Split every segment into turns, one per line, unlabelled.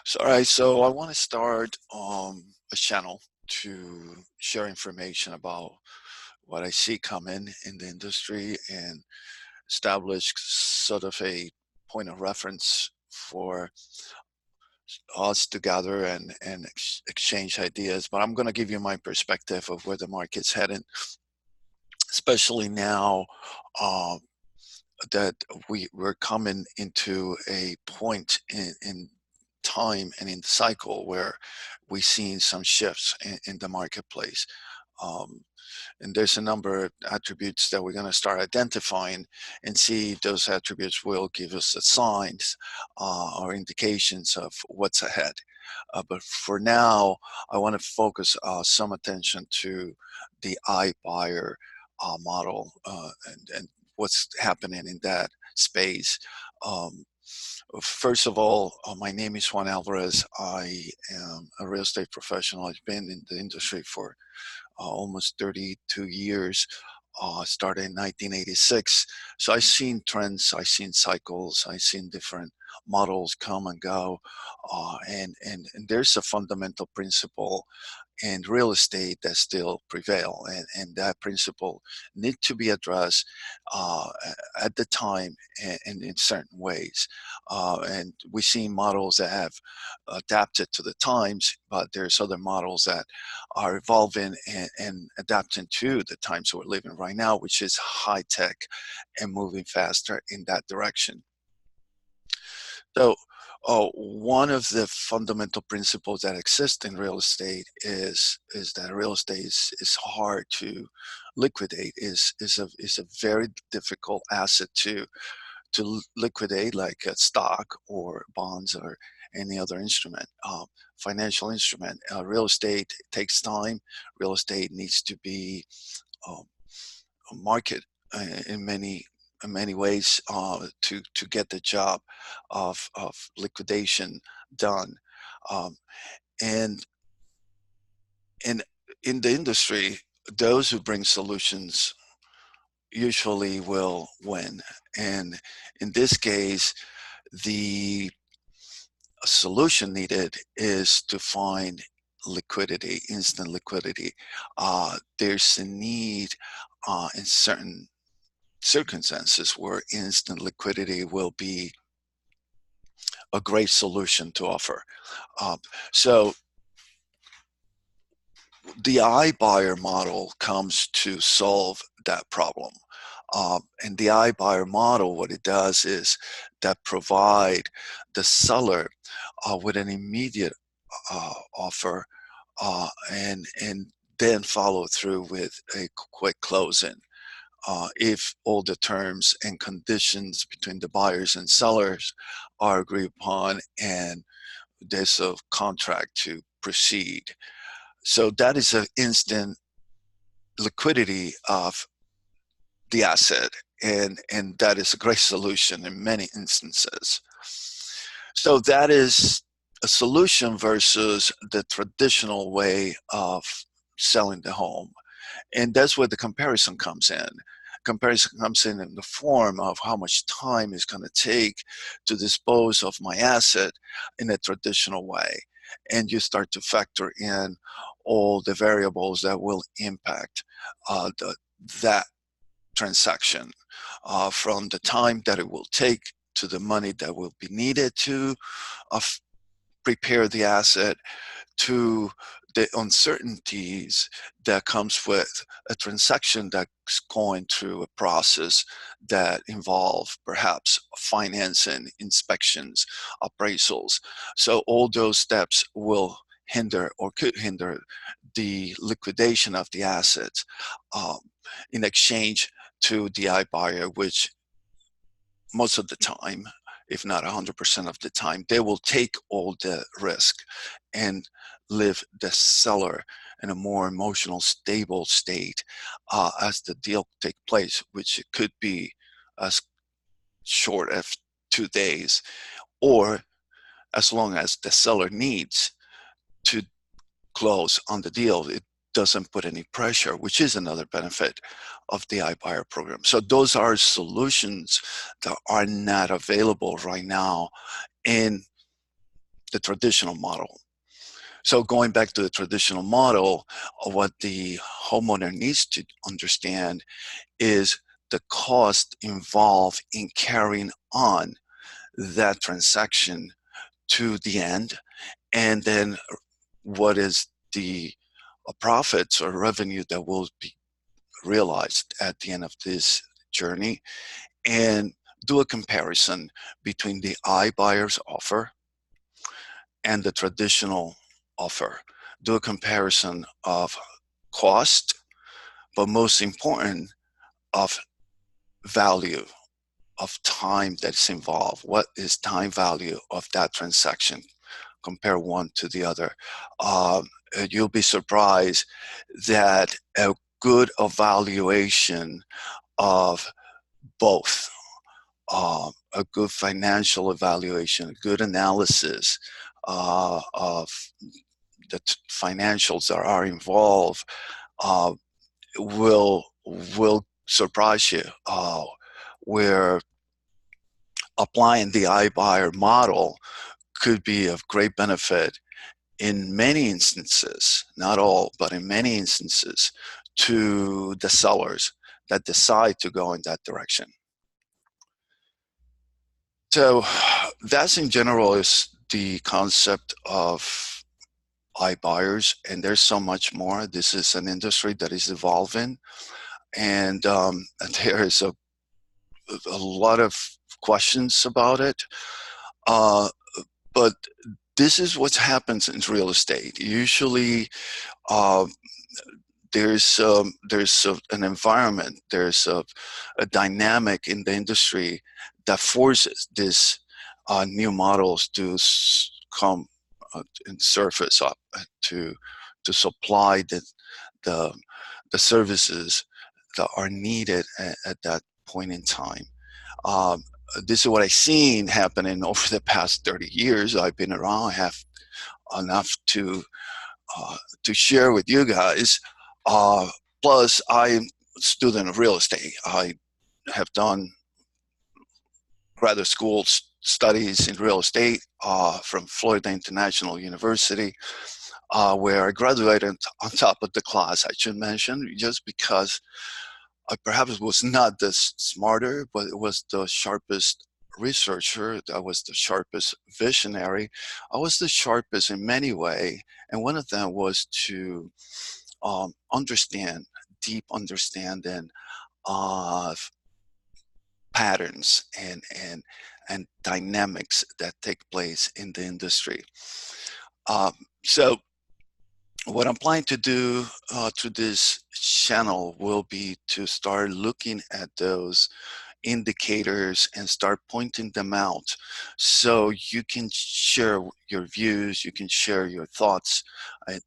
So, all right, so I want to start a channel to share information about what I see coming in the industry and establish sort of a point of reference for us to gather and exchange ideas. But I'm going to give you my perspective of where the market's heading, especially now uh, that we're coming into a point in time and in the cycle where we've seen some shifts in the marketplace. Um, and there's a number of attributes that we're going to start identifying and see if those attributes will give us the signs or indications of what's ahead. But for now, I want to focus some attention to the iBuyer model and what's happening in that space. Um, First of all, my name is Juan Alvarez. I am a real estate professional. I've been in the industry for almost 32 years. Started in 1986. So I've seen trends, I've seen cycles, I've seen different models come and go. And there's a fundamental principle in real estate that still prevail. And that principle need to be addressed uh, at the time and in certain ways. And we've seen models that have adapted to the times, but there's other models that are evolving and adapting to the times we're living right now, which is high tech and moving faster in that direction. So, one of the fundamental principles that exist in real estate is that real estate is hard to liquidate. Is a very difficult asset to liquidate, like a stock or bonds or any other instrument, financial instrument. Real estate takes time. Real estate needs to be um, market in many ways to get the job of liquidation done. Um, and in in the industry, those who bring solutions usually will win. And in this case, the solution needed is to find liquidity, instant liquidity. There's a need in certain circumstances where instant liquidity will be a great solution to offer. Um, so the iBuyer model comes to solve that problem. And the iBuyer model, what it does is that provide the seller with an immediate offer and then follow through with a quick closing. If all the terms and conditions between the buyers and sellers are agreed upon and there's a contract to proceed. So that is an instant liquidity of the asset, and that is a great solution in many instances. So that is a solution versus the traditional way of selling the home. And that's where the comparison comes in. Comparison comes in the form of how much time it's going to take to dispose of my asset in a traditional way. And you start to factor in all the variables that will impact that transaction, from the time that it will take to the money that will be needed to prepare the asset, to the uncertainties that comes with a transaction that's going through a process that involve perhaps financing, inspections, appraisals. So all those steps will hinder or could hinder the liquidation of the assets um, in exchange to the iBuyer, which most of the time, if not 100% of the time, they will take all the risk and leave the seller in a more emotional, stable state as the deal take place, which it could be as short as 2 days, or as long as the seller needs to close on the deal. It doesn't put any pressure, which is another benefit of the iBuyer program. So those are solutions that are not available right now in the traditional model. So going back to the traditional model, what the homeowner needs to understand is the cost involved in carrying on that transaction to the end, and then what is the profits or revenue that will be realized at the end of this journey, and do a comparison between the iBuyer's offer and the traditional offer. Do a comparison of cost, but most important, of value, of time that's involved. What is time value of that transaction? Compare one to the other. You'll be surprised that a good evaluation of both, a good financial evaluation, a good analysis of the financials that are involved, uh, will surprise you. Where applying the iBuyer model could be of great benefit in many instances, not all, but in many instances, to the sellers that decide to go in that direction. So that's in general is the concept of iBuyers, and there's so much more. This is an industry that is evolving, and there is a lot of questions about it. But this is what happens in real estate. Usually, uh, there's an environment, there's a dynamic in the industry that forces this new models to come and surface up to supply the the services that are needed at that point in time. Um, this is what I've seen happening over the past 30 years. I've been around, I have enough to share with you guys. Uh, Plus, I'm a student of real estate. I have done graduate school studies in real estate from Florida International University, where I graduated on top of the class, I should mention, just because I perhaps was not the smarter, but it was the sharpest researcher. I was the sharpest visionary. I was the sharpest in many ways. And one of them was to understand, deep understanding of patterns and dynamics that take place in the industry. So what I'm planning to do to this channel will be to start looking at those indicators and start pointing them out so you can share your views, you can share your thoughts,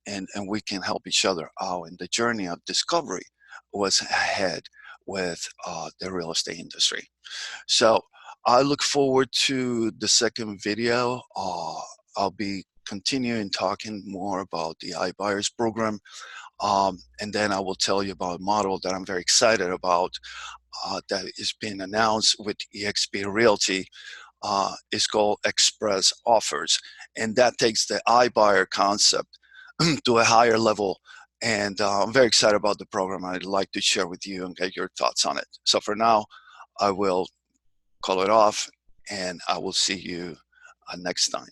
and we can help each other out in the journey of discovery what's ahead with the real estate industry. So I look forward to the second video. I'll be continuing talking more about the iBuyers program, and then I will tell you about a model that I'm very excited about that is being announced with eXp Realty. It's called Express Offers, and that takes the iBuyer concept to a higher level. And I'm very excited about the program. I'd like to share with you and get your thoughts on it. So for now, I will call it off, and I will see you next time.